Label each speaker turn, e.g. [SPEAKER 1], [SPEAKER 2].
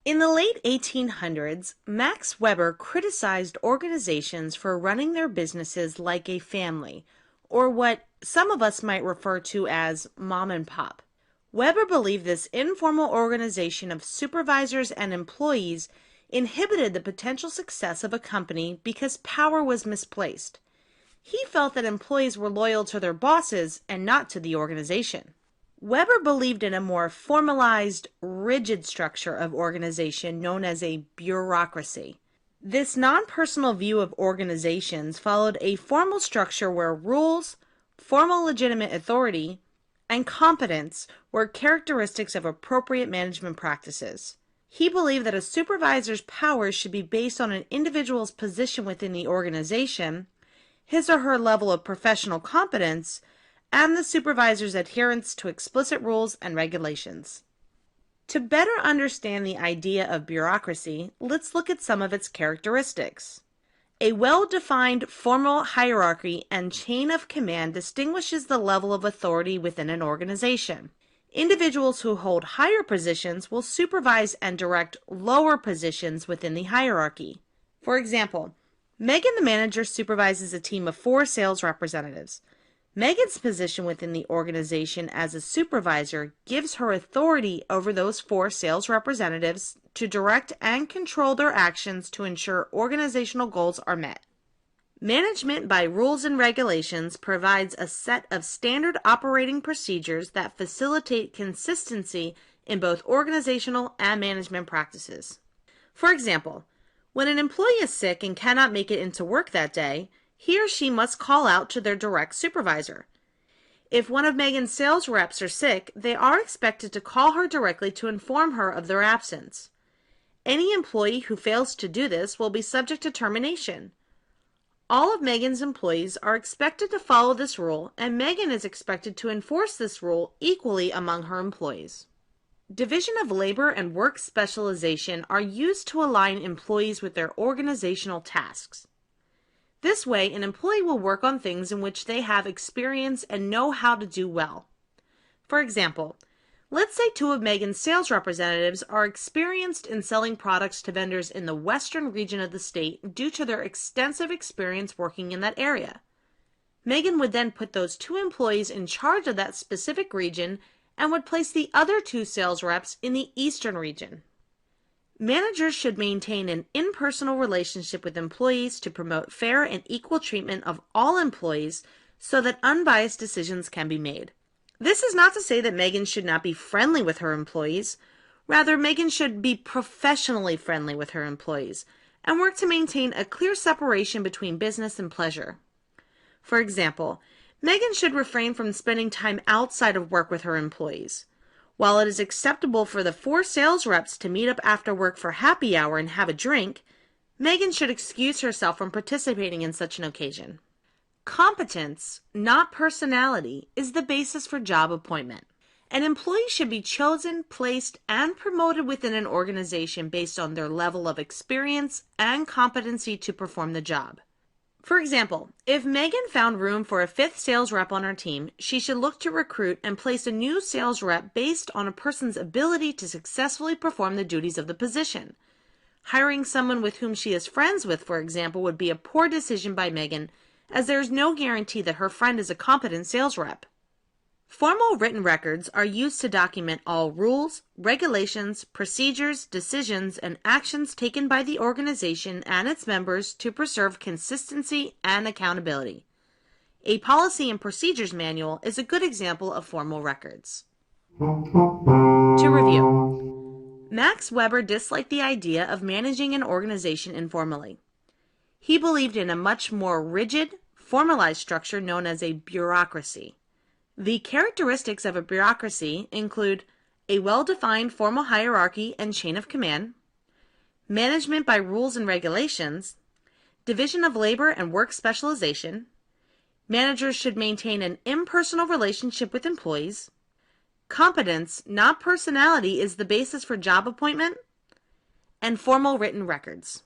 [SPEAKER 1] In the late 1800s, Max Weber criticized organizations for running their businesses like a family, or what some of us might refer to as mom and pop. Weber believed this informal organization of supervisors and employees inhibited the potential success of a company because power was misplaced. He felt that employees were loyal to their bosses and not to the organization. Weber believed in a more formalized, rigid structure of organization known as a bureaucracy. This non-personal view of organizations followed a formal structure where rules, formal legitimate authority, and competence were characteristics of appropriate management practices. He believed that a supervisor's powers should be based on an individual's position within the organization, his or her level of professional competence, and the supervisor's adherence to explicit rules and regulations. To better understand the idea of bureaucracy, let's look at some of its characteristics. A well-defined formal hierarchy and chain of command distinguishes the level of authority within an organization. Individuals who hold higher positions will supervise and direct lower positions within the hierarchy. For example, Megan the manager supervises a team of 4 sales representatives. Megan's position within the organization as a supervisor gives her authority over those 4 sales representatives to direct and control their actions to ensure organizational goals are met. Management by rules and regulations provides a set of standard operating procedures that facilitate consistency in both organizational and management practices. For example, when an employee is sick and cannot make it into work that day, he or she must call out to their direct supervisor. If one of Megan's sales reps are sick, they are expected to call her directly to inform her of their absence. Any employee who fails to do this will be subject to termination. All of Megan's employees are expected to follow this rule, and Megan is expected to enforce this rule equally among her employees. Division of labor and work specialization are used to align employees with their organizational tasks. This way, an employee will work on things in which they have experience and know how to do well. For example, let's say 2 of Megan's sales representatives are experienced in selling products to vendors in the western region of the state due to their extensive experience working in that area. Megan would then put those 2 employees in charge of that specific region and would place the other 2 sales reps in the eastern region. Managers should maintain an impersonal relationship with employees to promote fair and equal treatment of all employees so that unbiased decisions can be made. This is not to say that Megan should not be friendly with her employees. Rather, Megan should be professionally friendly with her employees and work to maintain a clear separation between business and pleasure. For example, Megan should refrain from spending time outside of work with her employees. While it is acceptable for the 4 sales reps to meet up after work for happy hour and have a drink, Megan should excuse herself from participating in such an occasion. Competence, not personality, is the basis for job appointment. An employee should be chosen, placed, and promoted within an organization based on their level of experience and competency to perform the job. For example, if Megan found room for a 5th sales rep on her team, she should look to recruit and place a new sales rep based on a person's ability to successfully perform the duties of the position. Hiring someone with whom she is friends with, for example, would be a poor decision by Megan, as there is no guarantee that her friend is a competent sales rep. Formal written records are used to document all rules, regulations, procedures, decisions, and actions taken by the organization and its members to preserve consistency and accountability. A policy and procedures manual is a good example of formal records. To review, Max Weber disliked the idea of managing an organization informally. He believed in a much more rigid, formalized structure known as a bureaucracy. The characteristics of a bureaucracy include a well-defined formal hierarchy and chain of command, management by rules and regulations, division of labor and work specialization, managers should maintain an impersonal relationship with employees, competence, not personality, is the basis for job appointment, and formal written records.